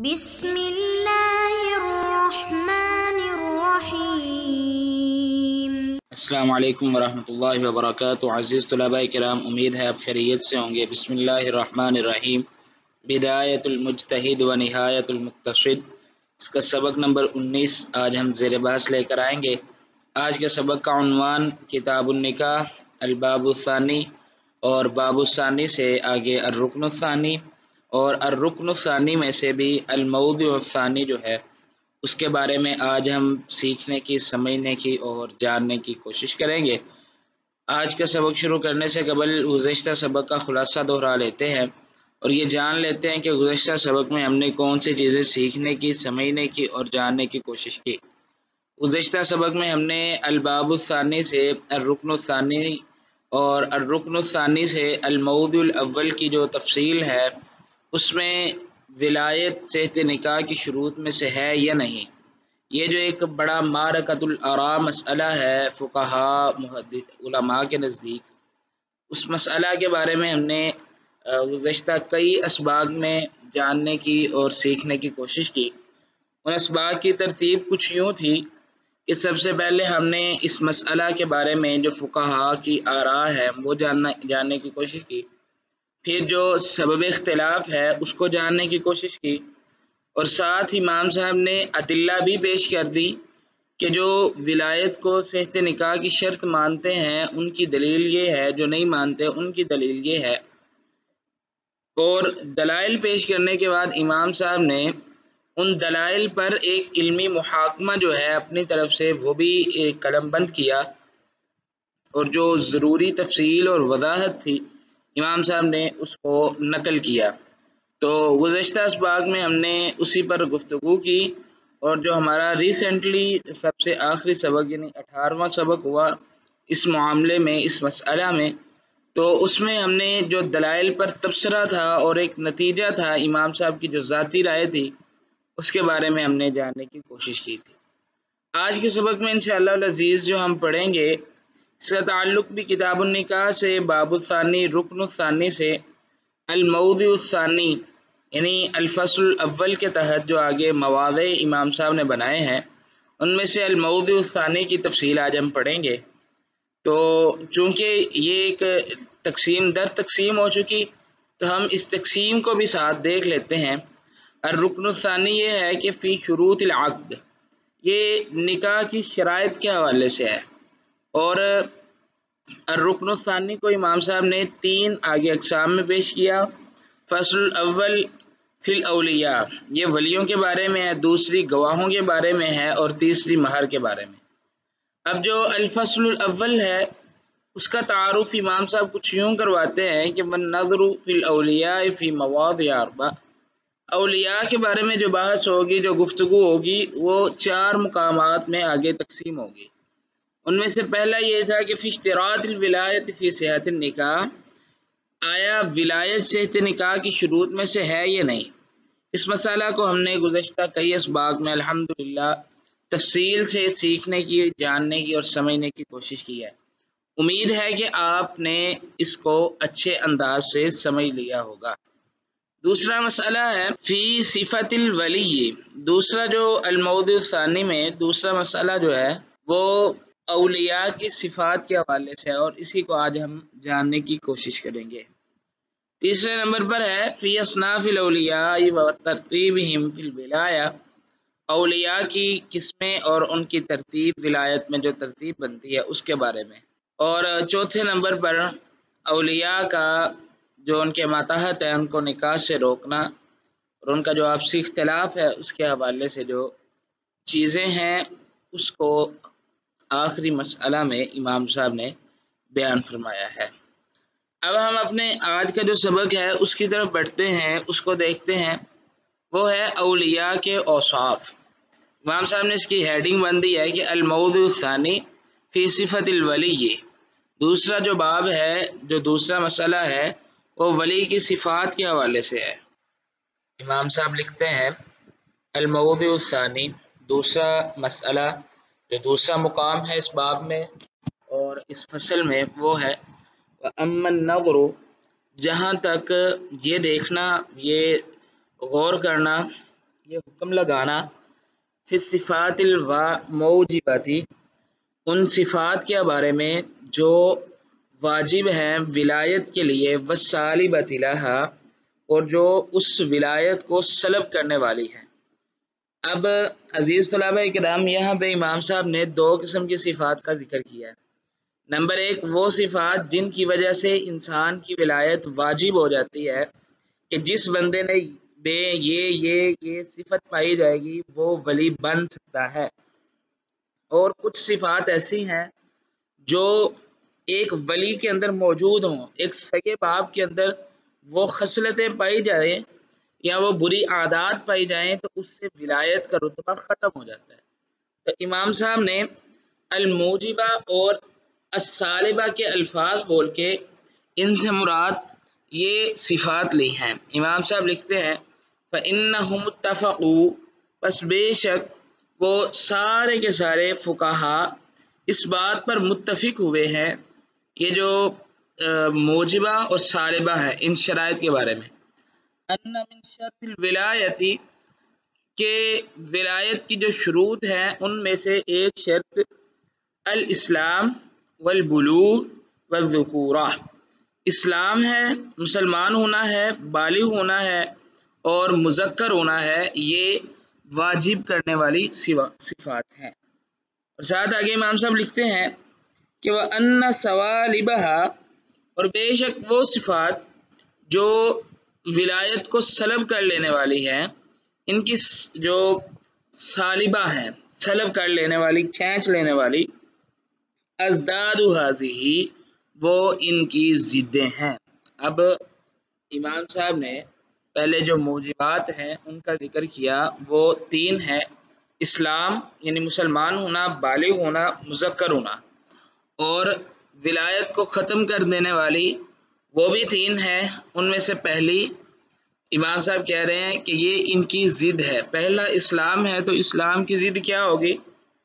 بسم اللہ الرحمن الرحیم۔ السلام علیکم ورحمۃ اللہ وبرکاتہ۔ عزیز طلباء کرام، امید ہے آپ خیریت سے ہوں گے۔ بسم اللہ الرحمن الرحیم۔ بدایت المجتہد و نہایت المقتصد، اس کا سبق نمبر 19 آج ہم زیر بحث لے کر آئیں گے۔ آج کے سبق کا عنوان کتاب النکاح، الباب الثانی، اور باب الثانی سے آگے الرکن الثانی، اور الرکن الثانی میں سے بھی الموضوع الثانی جو ہے اس کے بارے میں آج ہم سیکھنے کی، سمجھنے کی اور جاننے کی کوشش کریں گے۔ آج کا سبق شروع کرنے سے قبل گزشتہ سبق کا خلاصہ دہرا لیتے ہیں اور یہ جان لیتے ہیں کہ گزشتہ سبق میں ہم نے کون سی چیزیں سیکھنے کی، سمجھنے کی اور جاننے کی کوشش کی۔ گزشتہ سبق میں ہم نے الباب الثانی سے الرکن الثانی اور الرکن الثانی سے الموضوع الاول کی جو تفصیل ہے اس میں ولایت صحت نکاح کی شروط میں سے ہے یا نہیں، یہ جو ایک بڑا معرکۃ الآراء مسئلہ ہے فقہاء محدث علماء کے نزدیک، اس مسئلہ کے بارے میں ہم نے گزشتہ کئی اسباق میں جاننے کی اور سیکھنے کی کوشش کی۔ ان اسباق کی ترتیب کچھ یوں تھی کہ سب سے پہلے ہم نے اس مسئلہ کے بارے میں جو فقہاء کی آراء ہے وہ جاننے کی کوشش کی، پھر جو سبب اختلاف ہے اس کو جاننے کی کوشش کی، اور ساتھ امام صاحب نے ادلہ بھی پیش کر دی کہ جو ولایت کو صحت نکاح کی شرط مانتے ہیں ان کی دلیل یہ ہے، جو نہیں مانتے ان کی دلیل یہ ہے۔ اور دلائل پیش کرنے کے بعد امام صاحب نے ان دلائل پر ایک علمی محاکمہ جو ہے اپنی طرف سے وہ بھی ایک قلم بند کیا، اور جو ضروری تفصیل اور وضاحت تھی امام صاحب نے اس کو نقل کیا۔ تو گزشتہ اسباق میں ہم نے اسی پر گفتگو کی، اور جو ہمارا ریسنٹلی سب سے آخری سبق یعنی 18واں سبق ہوا اس معاملے میں، اس مسئلہ میں، تو اس میں ہم نے جو دلائل پر تبصرہ تھا اور ایک نتیجہ تھا امام صاحب کی جو ذاتی رائے تھی اس کے بارے میں ہم نے جاننے کی کوشش کی تھی۔ آج کے سبق میں انشاءاللہ العزیز جو ہم پڑھیں گے اس کا تعلق بھی کتاب النکاح سے، باب الثانی، رکن الثانی سے الموضوع الثانی یعنی الفصل الاول کے تحت جو آگے مواضع امام صاحب نے بنائے ہیں ان میں سے الموضوع الثانی کی تفصیل آج ہم پڑھیں گے۔ تو چونکہ یہ ایک تقسیم در تقسیم ہو چکی تو ہم اس تقسیم کو بھی ساتھ دیکھ لیتے ہیں۔ الرکن الثانی یہ ہے کہ فی شروط العقد، یہ نکاح کی شرائط کے حوالے سے ہے، اور الرکن الثانی کو امام صاحب نے 3 آگے اقسام میں پیش کیا۔ فصل الاول فی الاولیاء، یہ ولیوں کے بارے میں ہے، دوسری گواہوں کے بارے میں ہے، اور تیسری مہر کے بارے میں۔ اب جو الفصل الاول ہے اس کا تعارف امام صاحب کچھ یوں کرواتے ہیں کہ والنظر فی الاولیاء فی مواضع 4، اولیاء کے بارے میں جو بحث ہوگی، جو گفتگو ہوگی، وہ 4 مقامات میں آگے تقسیم ہوگی۔ ان میں سے پہلا یہ تھا کہ فی اشتراط الولایت فی صحت النکاح، آیا ولایت صحت نکاح کی شروط میں سے ہے یا نہیں۔ اس مسئلہ کو ہم نے گزشتہ کئی اسباق میں الحمدللہ تفصیل سے سیکھنے کی، جاننے کی اور سمجھنے کی کوشش کی ہے۔ امید ہے کہ آپ نے اس کو اچھے انداز سے سمجھ لیا ہوگا۔ دوسرا مسئلہ ہے فی صفت الولی، دوسرا جو الموضوع الثانی میں دوسرا مسئلہ جو ہے وہ اولیاء کی صفات کے حوالے سے ہے، اور اسی کو آج ہم جاننے کی کوشش کریں گے۔ تیسرے نمبر پر ہے فی اصناف الاولیاء و ترتیبہم فی الولایہ، اولیاء کی قسمیں اور ان کی ترتیب، ولایت میں جو ترتیب بنتی ہے اس کے بارے میں۔ اور چوتھے نمبر پر اولیاء کا جو ان کے ماتحت ہیں ان کو نکاح سے روکنا، اور ان کا جو آپسی اختلاف ہے اس کے حوالے سے جو چیزیں ہیں اس کو آخری مسئلہ میں امام صاحب نے بیان فرمایا ہے۔ اب ہم اپنے آج کا جو سبق ہے اس کی طرف بڑھتے ہیں، اس کو دیکھتے ہیں، وہ ہے اولیاء کے اوصاف۔ امام صاحب نے اس کی ہیڈنگ بندی ہے کہ الموضوع الثانی فی صفت الولی، دوسرا جو باب ہے، جو دوسرا مسئلہ ہے وہ ولی کی صفات کے حوالے سے ہے۔ امام صاحب لکھتے ہیں الموضوع الثانی، دوسرا مسئلہ، جو دوسرا مقام ہے اس باب میں اور اس فصل میں، وہ ہے وَأَمَّا النَّظْرُ، جہاں تک یہ دیکھنا، یہ غور کرنا یہ حکم لگانا فی الصفات الموجباتی، ان صفات کے بارے میں جو واجب ہیں ولایت کے لیے، والسالبۃ لہا، اور جو اس ولایت کو سلب کرنے والی ہے۔ اب عزیز طلبہ کرام، یہاں پہ امام صاحب نے دو قسم کی صفات کا ذکر کیا ہے۔ نمبر ایک وہ صفات جن کی وجہ سے انسان کی ولایت واجب ہو جاتی ہے کہ جس بندے نے یہ صفت پائی جائے گی وہ ولی بن سکتا ہے، اور کچھ صفات ایسی ہیں جو ایک ولی کے اندر موجود ہوں، ایک سگے باپ کے اندر وہ خصلتیں پائی جائیں یا وہ بری عادات پائی جائیں تو اس سے ولایت کا رتبہ ختم ہو جاتا ہے۔ تو امام صاحب نے الموجبہ اور السالبہ کے الفاظ بول کے ان سے مراد یہ صفات لی ہیں۔ امام صاحب لکھتے ہیں فَإِنَّهُمْ اتَّفَقُوا، پس بے شک وہ سارے کے سارے فقہا اس بات پر متفق ہوئے ہیں، یہ جو موجبہ اور سالبہ ہے ان شرائط کے بارے میں، ان من شرط الولایتی، کہ ولایت کی جو شروط ہیں ان میں سے ایک شرط الاسلام والبلوغ والذکورہ، اسلام ہے، مسلمان ہونا ہے، بالغ ہونا ہے اور مذکر ہونا ہے، یہ واجب کرنے والی صفات ہیں۔ اور ساتھ آگے امام صاحب لکھتے ہیں کہ وَأَنَّ ثَوَالِبَهَا، اور بے شک وہ صفات جو ولایت کو سلب کر لینے والی ہیں، ان کی جو سالبہ ہیں، سلب کر لینے والی، کھینچ لینے والی، ازداد هذه، وہ ان کی ضدیں ہیں۔ اب امام صاحب نے پہلے جو موجبات ہیں ان کا ذکر کیا، وہ تین ہیں، اسلام یعنی مسلمان ہونا، بالغ ہونا، مذکر ہونا، اور ولایت کو ختم کر دینے والی وہ بھی تین ہیں۔ ان میں سے پہلی امام صاحب کہہ رہے ہیں کہ یہ ان کی ضد ہے۔ پہلا اسلام ہے تو اسلام کی ضد کیا ہوگی؟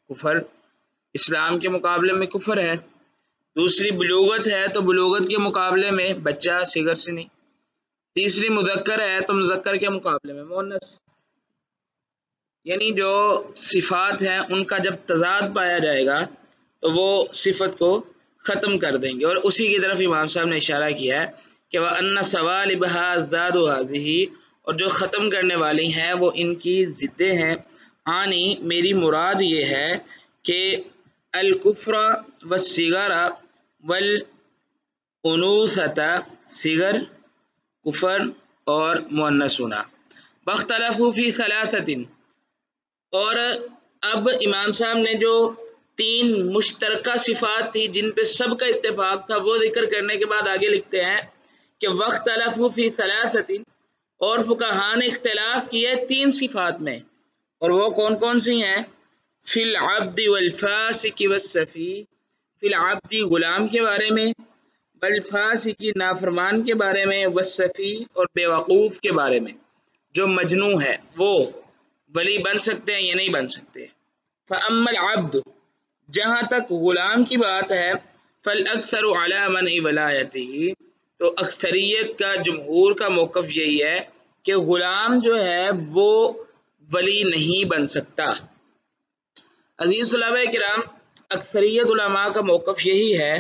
کفر، اسلام کے مقابلے میں کفر ہے۔ دوسری بلوغت ہے تو بلوغت کے مقابلے میں بچہ، صغر سنی۔ تیسری مذکر ہے تو مذکر کے مقابلے میں مؤنث۔ یعنی جو صفات ہیں ان کا جب تضاد پایا جائے گا تو وہ صفت کو ختم کر دیں گے، اور اسی کی طرف امام صاحب نے اشارہ کیا ہے کہ وَأَنَّ ثَوَالِبَهَا ازْدَادُ هَذِهِ، اور جو ختم کرنے والی ہیں وہ ان کی ضدیں ہیں۔ آنی، میری مراد یہ ہے کہ الکفر والصغر والانوثۃ، صغر، کفر اور مؤنث ہونا، واختلفوا فی ثلاثۃ، اور اب امام صاحب نے جو تین مشترکہ صفات تھی جن پہ سب کا اتفاق تھا وہ ذکر کرنے کے بعد آگے لکھتے ہیں کہ واختلفوا فی ثلاثۃ، اور فقہاء نے اختلاف کیا ہے تین صفات میں، اور وہ کون کون سی ہیں؟ فی العبد والفاسق والسفی، فی العبد غلام کے بارے میں، والفاسق نافرمان کے بارے میں، والسفی اور بے وقوف کے بارے میں۔ جو مجنوں ہے وہ ولی بن سکتے ہیں یا نہیں بن سکتے۔ فَأَمَّا الْعَبْدُ، جہاں تک غلام کی بات ہے، فَالْأَكْثَرُ عَلَى مَنْعِ وَلَایَتِهِ، تو اکثریت کا، جمہور کا موقف یہی ہے کہ غلام جو ہے وہ ولی نہیں بن سکتا۔ عزیز طلبہ کرام، اکثریت علماء کا موقف یہی ہے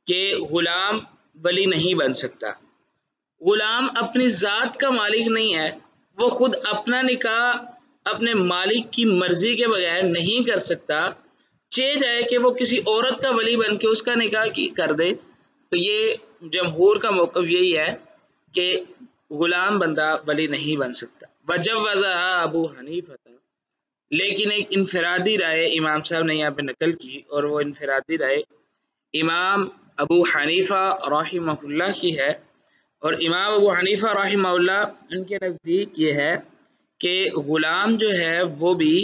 کہ غلام ولی نہیں بن سکتا۔ غلام اپنی ذات کا مالک نہیں ہے، وہ خود اپنا نکاح اپنے مالک کی مرضی کے بغیر نہیں کر سکتا، چاہے جائے کہ وہ کسی عورت کا ولی بن کے اس کا نکاح کر دے۔ تو یہ جمہور کا موقف یہی ہے کہ غلام بندہ ولی نہیں بن سکتا۔ وجوزها ابو حنیفہ، لیکن ایک انفرادی رائے امام صاحب نے یہاں پہ نقل کی، اور وہ انفرادی رائے امام ابو حنیفہ رحمہ اللہ کی ہے، اور امام ابو حنیفہ رحمہ اللہ ان کے نزدیک یہ ہے کہ غلام جو ہے وہ بھی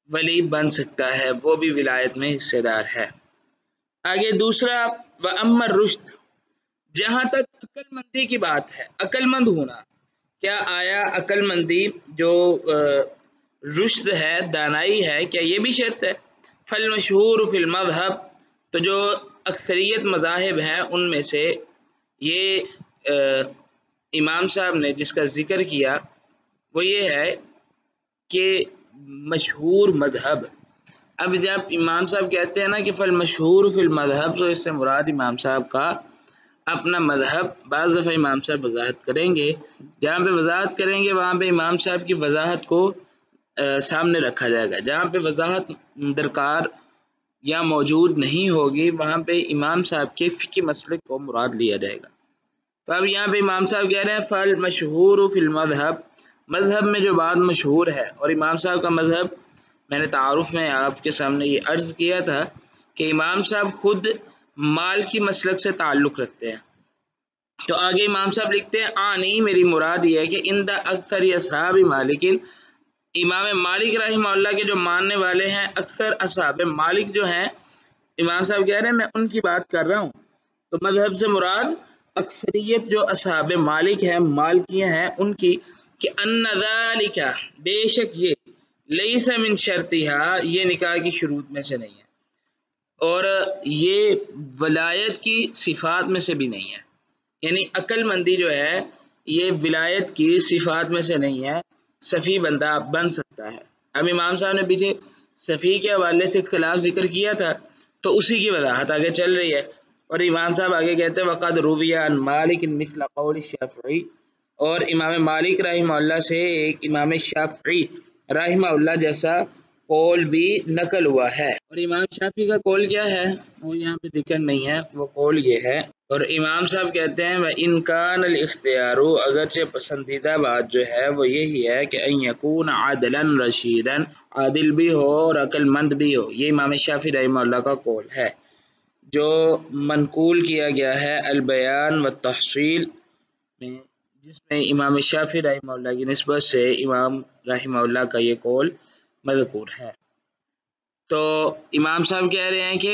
ولی بن سکتا ہے، وہ بھی ولایت میں حصے دار ہے۔ آگے دوسرا وَأَمَّا الرُّشْدُ، جہاں تک عقل مندی کی بات ہے، عقل مند ہونا، کیا آیا عقل مندی جو رشد ہے، دانائی ہے، کیا یہ بھی شرط ہے؟ فَالْمَشْهُورُ فِي الْمَذْهَبِ، تو جو اکثریت مذاہب ہیں ان میں سے یہ امام صاحب نے جس کا ذکر کیا وہ یہ ہے کہ مشہور مذہب. اب جب امام صاحب کہتے ہیں نا کہ فالمشہور فی المذہب، تو اس سے مراد امام صاحب کا اپنا مذہب. بعض دفعہ امام صاحب وضاحت کریں گے، جہاں پہ وضاحت کریں گے وہاں پہ امام صاحب کی وضاحت کو سامنے رکھا جائے گا. جہاں پہ وضاحت درکار یا موجود نہیں ہوگی وہاں پہ امام صاحب کے فقہی مسلک کو مراد لیا جائے گا. تو اب یہاں پہ امام صاحب کہہ رہے ہیں فالمشہور فی المذہب، مذہب میں جو بات مشہور ہے. اور امام صاحب کا مذہب میں نے تعارف میں آپ کے سامنے یہ عرض کیا تھا کہ امام صاحب خود مال کی مسلک سے تعلق رکھتے ہیں. تو آگے امام صاحب لکھتے ہیں آنی، میری مراد یہ ہے کہ اندہ اکثر اصحاب مالک، امام مالک رحمہ اللہ کے جو ماننے والے ہیں اکثر اصحاب مالک جو ہیں، امام صاحب کہہ رہے ہیں میں ان کی بات کر رہا ہوں. تو مذہب سے مراد اکثریت جو اصحاب مالک ہیں، مالکیہ ہیں، ان کی، کہ ان ذالک، بے شک یہ، لیس من شرطہا، یہ نکاح کی شروط میں سے نہیں ہے، اور یہ ولایت کی صفات میں سے بھی نہیں ہے. یعنی عقل مندی جو ہے یہ ولایت کی صفات میں سے نہیں ہے. صفی بندہ بن سکتا ہے. اب امام صاحب نے پیچھے صفی کے حوالے سے اختلاف ذکر کیا تھا تو اسی کی وضاحت آگے چل رہی ہے. اور امام صاحب آگے کہتے ہیں وقد روی عن مالک مثل قول الشافعی، اور امام مالک رحمہ اللہ سے ایک امام شافعی رحمہ اللہ جیسا قول بھی نقل ہوا ہے. اور امام شافعی کا قول کیا ہے وہ یہاں پہ ذکر نہیں ہے، وہ قول یہ ہے. اور امام صاحب کہتے ہیں وَإِنْ كَانَ الْاخْتِيَارُ، اگرچہ پسندیدہ بات جو ہے وہ یہی ہے کہ أَن يَكُونَ عَدْلًا رَشِيدًا، عادل بھی ہو اور عقل مند بھی ہو. یہ امام شافعی رحمہ اللہ کا قول ہے جو منقول کیا گیا ہے البیان والتحصیل میں، جس میں امام شافعی رحمہ اللہ کی نسبت سے امام رحمہ اللہ کا یہ قول مذکور ہے. تو امام صاحب کہہ رہے ہیں کہ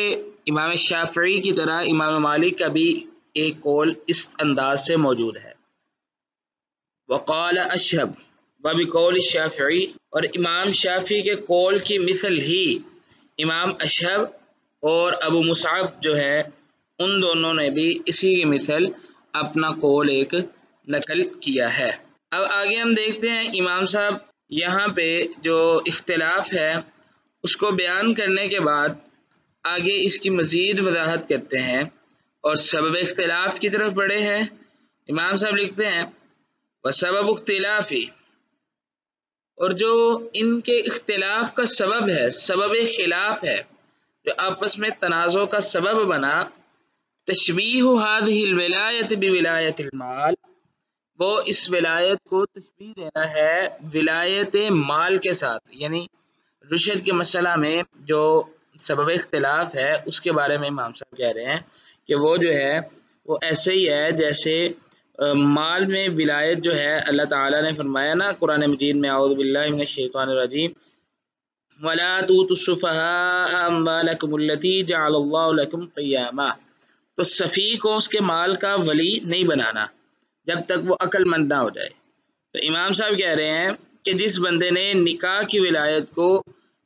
امام شافعی کی طرح امام مالک کا بھی ایک قول اس انداز سے موجود ہے. وقال اشہب وبقول الشافعی، اور امام شافعی کے قول کی مثل ہی امام اشہب اور ابو مصعب جو ہے ان دونوں نے بھی اسی کی مثل اپنا قول ایک نقل کیا ہے. اب آگے ہم دیکھتے ہیں امام صاحب یہاں پہ جو اختلاف ہے اس کو بیان کرنے کے بعد آگے اس کی مزید وضاحت کرتے ہیں اور سبب اختلاف کی طرف بڑھے ہیں. امام صاحب لکھتے ہیں وسبب اختلافی، اور جو ان کے اختلاف کا سبب ہے، سبب خلاف ہے جو آپس میں تنازع کا سبب بنا، تشبیہ هذه الولایت بولایت المال، وہ اس ولایت کو تشبیہ دینا ہے ولایت مال کے ساتھ. یعنی رشد کے مسئلہ میں جو سبب اختلاف ہے اس کے بارے میں امام صاحب کہہ رہے ہیں کہ وہ جو ہے وہ ایسے ہی ہے جیسے مال میں ولایت جو ہے اللہ تعالیٰ نے فرمایا نا قرآن مجید میں اعوذ باللہ من الشیطان الرجیم وَلَا تُؤْتُوا السُّفَهَاءَ أَمْوَالَكُمُ الَّتِي جَعَلَ اللَّهُ لَكُمْ قِيَامًا، تو سفیہ کو اس کے مال کا ولی نہیں بنانا جب تک وہ عقل مند نہ ہو جائے. تو امام صاحب کہہ رہے ہیں کہ جس بندے نے نکاح کی ولایت کو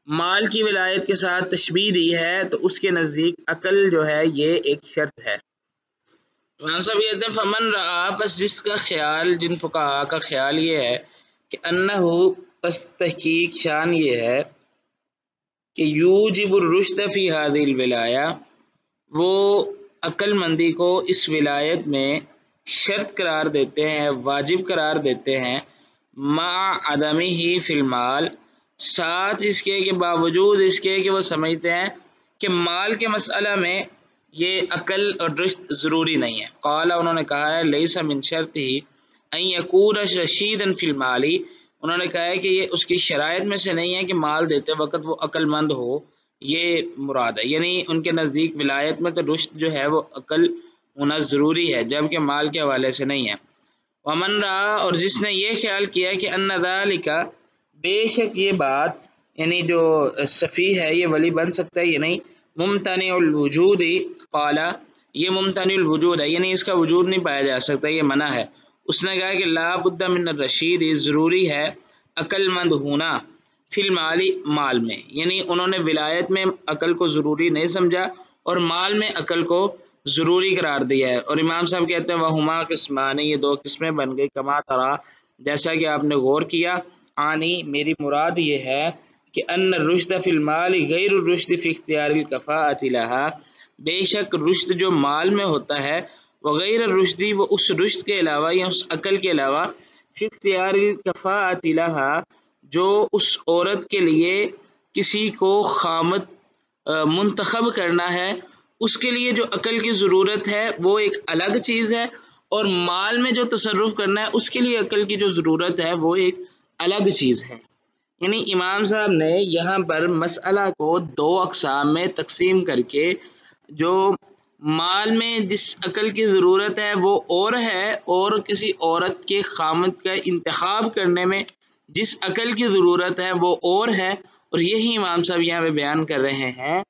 مال کی ولایت کے ساتھ تشبیہ دی ہے تو اس کے نزدیک عقل جو ہے یہ ایک شرط ہے. امام صاحب کہتے ہیں فمن رعا، پس جس کا خیال، جن فقہا کا خیال یہ ہے کہ انہو، پس تحقیق شان یہ ہے کہ یوجب الرشد فی هذه الولایہ، وہ عقل مندی کو اس ولایت میں شرط قرار دیتے ہیں، واجب قرار دیتے ہیں، مع عدمہ فی المال، ساتھ اس کے باوجود اس کے کہ وہ سمجھتے ہیں کہ مال کے مسئلہ میں یہ عقل اور رشد ضروری نہیں ہے. قال، انہوں نے کہا ہے لیس من شرطہ ان یکون رشیدا فی المال، انہوں نے کہا ہے کہ یہ اس کی شرائط میں سے نہیں ہے کہ مال دیتے وقت وہ عقل مند ہو، یہ مراد ہے. یعنی ان کے نزدیک ولایت میں تو رشد جو ہے وہ عقل ہونا ضروری ہے جبکہ مال کے حوالے سے نہیں ہے. ومن رہا، اور جس نے یہ خیال کیا کہ ان ذالک، بے شک یہ بات، یعنی جو صفی ہے یہ ولی بن سکتا ہے یہ نہیں، ممتنع الوجود، قال یہ ممتنع الوجود ہے یعنی اس کا وجود نہیں پایا جا سکتا، یہ منع ہے. اس نے کہا کہ لا بد من الرشید، ضروری ہے عقل مند ہونا، فی المال، مال میں. یعنی انہوں نے ولایت میں عقل کو ضروری نہیں سمجھا اور مال میں عقل کو ضروری قرار دیا ہے. اور امام صاحب کہتے ہیں وہما قسمان، یہ دو قسمیں بن گئی، کما ترا، جیسا کہ آپ نے غور کیا، آنی میری مراد یہ ہے کہ ان الرشد فی المال غیر الرشد فی اختیار الکفاءۃ لہا، بے شک رشد جو مال میں ہوتا ہے وہ غیر الرشدی، وہ اس رشد کے علاوہ یا اس عقل کے علاوہ، فی اختیار الکفاءۃ لہا جو اس عورت کے لیے کسی کو خامد منتخب کرنا ہے، اس کے لیے جو عقل کی ضرورت ہے وہ ایک الگ چیز ہے، اور مال میں جو تصرف کرنا ہے اس کے لیے عقل کی جو ضرورت ہے وہ ایک الگ چیز ہے۔ یعنی امام صاحب نے یہاں پر مسئلہ کو دو اقسام میں تقسیم کر کے، جو مال میں جس عقل کی ضرورت ہے وہ اور ہے، اور کسی عورت کے خامد کا انتخاب کرنے میں جس عقل کی ضرورت ہے وہ اور ہے، اور یہی امام صاحب یہاں پہ بیان کر رہے ہیں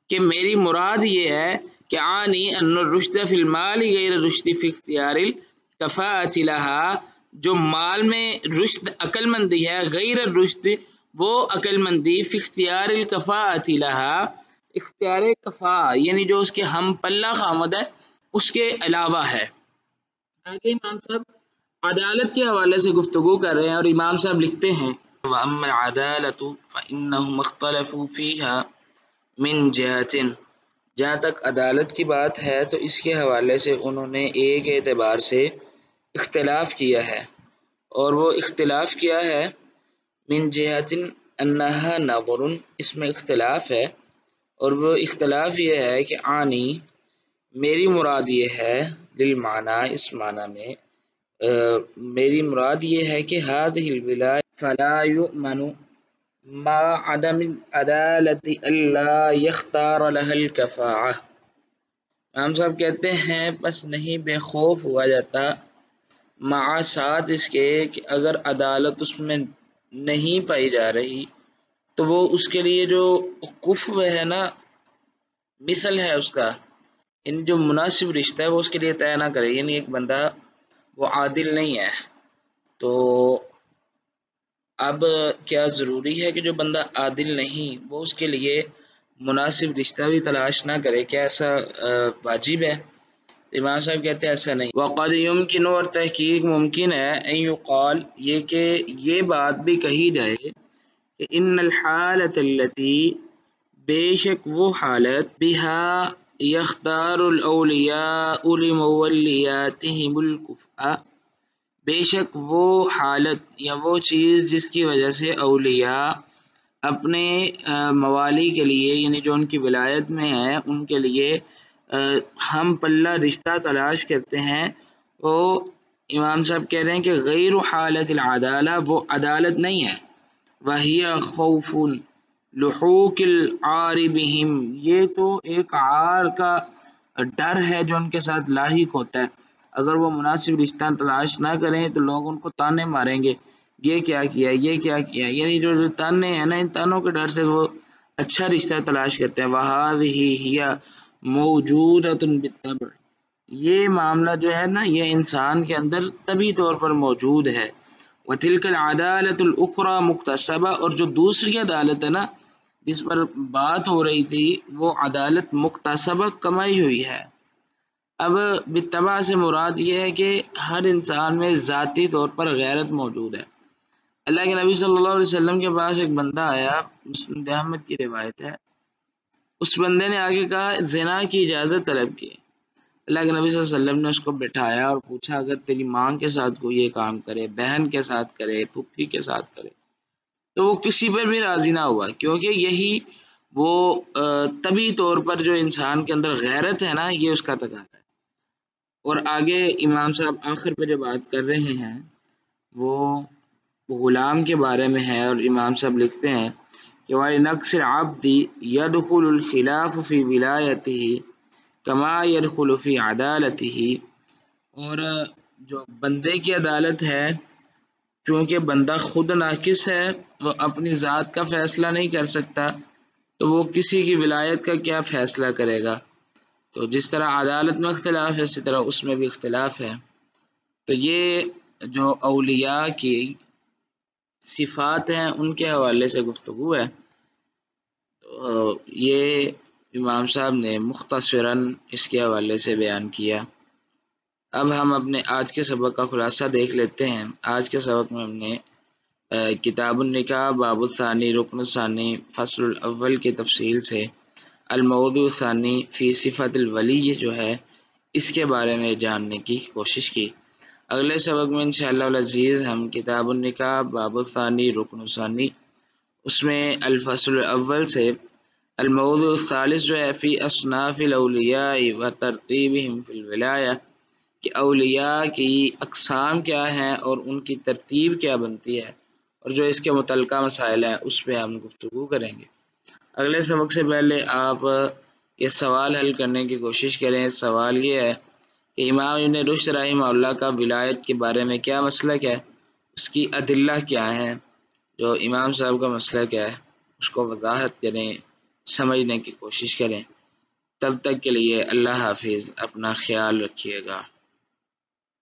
کہ میری مراد یہ ہے کہ آنی ان الرشد فی المال غیر الرشد فی اختیار الکفاءۃ لہا، جو مال میں رشد عقل مندی ہے، غیر الرشد وہ عقل مندی فی اختیار الکفاءۃ لہا، اختیار کفا یعنی جو اس کے ہم پلہ خامد ہے اس کے علاوہ ہے۔ آگے امام صاحب عدالت کے حوالے سے گفتگو کر رہے ہیں، اور امام صاحب لکھتے ہیں وَأَمَّا الْعَدَالَةُ فَإِنَّهُمْ اخْتَلَفُوا فِيهَا مِنْ جِهَةٍ، جہاں تک عدالت کی بات ہے تو اس کے حوالے سے انہوں نے ایک اعتبار سے اختلاف کیا ہے، اور وہ اختلاف کیا ہے من جہۃ انہا نظر، اس میں اختلاف ہے، اور وہ اختلاف یہ ہے کہ آنی میری مراد یہ ہے، للمعنی اس معنی میں میری مراد یہ ہے کہ هذه الولایہ فلا یؤمن مع عدم العدالت الا یختار لها الکفاءہ۔ امام صاحب کہتے ہیں بس نہیں بے خوف ہوا جاتا مع ساتھ اس کے کہ اگر عدالت اس میں نہیں پائی جا رہی تو وہ اس کے لیے جو کفو ہے نا، مثل ہے اس کا، ان جو مناسب رشتہ ہے وہ اس کے لیے طے نہ کرے، یعنی ایک بندہ وہ عادل نہیں ہے، تو اب کیا ضروری ہے کہ جو بندہ عادل نہیں وہ اس کے لیے مناسب رشتہ بھی تلاش نہ کرے؟ کیا ایسا واجب ہے؟ امام صاحب کہتے ہیں ایسا نہیں۔ وقد یمکن، اور تحقیق ممکن ہے، ان یقال یہ کہ یہ بات بھی کہی جائے کہ ان الحالۃ التی، بے شک وہ حالت، بہا یختار الاولیاء لمولیاتہم الکفء، بے شک وہ حالت یا وہ چیز جس کی وجہ سے اولیاء اپنے موالی کے لیے، یعنی جو ان کی ولایت میں ہیں ان کے لیے ہم پلہ رشتہ تلاش کرتے ہیں، وہ امام صاحب کہہ رہے ہیں کہ غیر حالت العدالہ، وہ عدالت نہیں ہے، وَهِيَ خَوْفٌ لُحُوقِ الْعَارِ بِهِمْ، یہ تو ایک عار کا ڈر ہے جو ان کے ساتھ لاحق ہوتا ہے، اگر وہ مناسب رشتہ تلاش نہ کریں تو لوگ ان کو تانے ماریں گے، یہ کیا کیا، یہ کیا کیا، یعنی جو تانے ہیں نا، ان تانوں کے ڈر سے وہ اچھا رشتہ تلاش کرتے ہیں۔ وَهَذِهِ هِيَ مَوْجُودَةٌ بِالطَّبْعِ، یہ معاملہ جو ہے نا یہ انسان کے اندر طبعی طور پر موجود ہے۔ وَتِلْكَ الْعَدَالَةُ الْأُخْرَى مُكْتَسَبَةٌ، اور جو دوسری عدالت ہے نا جس پر بات ہو رہی تھی وہ عدالت مکتسبہ، کمائی ہوئی ہے۔ اب بالطبع سے مراد یہ ہے کہ ہر انسان میں ذاتی طور پر غیرت موجود ہے۔ اللہ کے نبی صلی اللہ علیہ وسلم کے پاس ایک بندہ آیا، مسند احمد کی روایت ہے، اس بندے نے آگے کہا زنا کی اجازت طلب کی، اللہ کے نبی صلی اللہ علیہ وسلم نے اس کو بٹھایا اور پوچھا اگر تیری ماں کے ساتھ کوئی یہ کام کرے، بہن کے ساتھ کرے، پھپھی کے ساتھ کرے، تو وہ کسی پر بھی راضی نہ ہوا، کیونکہ یہی وہ طبعی طور پر جو انسان کے اندر غیرت ہے نا یہ اس کا تقاضا ہے۔ اور آگے امام صاحب آخر پہ جو بات کر رہے ہیں وہ غلام کے بارے میں ہے، اور امام صاحب لکھتے ہیں کہ وَلِنَقْصِ الْعَبْدِ يَدْخُلُ الْخِلَافُ فِي وِلَایَتِهِ كَمَا يَدْخُلُ فِي عَدَالَتِهِ، اور جو بندے کی عدالت ہے چونکہ بندہ خود ناقص ہے، وہ اپنی ذات کا فیصلہ نہیں کر سکتا، تو وہ کسی کی ولایت کا کیا فیصلہ کرے گا؟ تو جس طرح عدالت میں اختلاف ہے اسی طرح اس میں بھی اختلاف ہے۔ تو یہ جو اولیاء کی صفات ہیں ان کے حوالے سے گفتگو ہے، تو یہ امام صاحب نے مختصراً اس کے حوالے سے بیان کیا۔ اب ہم اپنے آج کے سبق کا خلاصہ دیکھ لیتے ہیں۔ آج کے سبق میں ہم نے کتاب النکاح باب الثانی رکن الثانی فصل الاول کی تفصیل سے الموضوع الثانی فی صفت الولی جو ہے اس کے بارے میں جاننے کی کوشش کی۔ اگلے سبق میں انشاءاللہ العزیز ہم کتاب النکاح باب الثانی رکن الثانی اس میں الفصل الاول سے الموضوع الثالث جو ہے فی اصناف الاولیاء و ترتیبہم فی الولایہ کہ اولیاء کی اقسام کیا ہیں اور ان کی ترتیب کیا بنتی ہے، اور جو اس کے متعلقہ مسائل ہیں اس پہ ہم گفتگو کریں گے۔ اگلے سبق سے پہلے آپ یہ سوال حل کرنے کی کوشش کریں۔ سوال یہ ہے کہ امام ابن رشد رحمہ اللہ کا ولایت کے بارے میں کیا مسلک ہے، اس کی ادلہ کیا ہیں، جو امام صاحب کا مسلک ہے اس کو وضاحت کریں، سمجھنے کی کوشش کریں۔ تب تک کے لیے اللہ حافظ، اپنا خیال رکھیے گا۔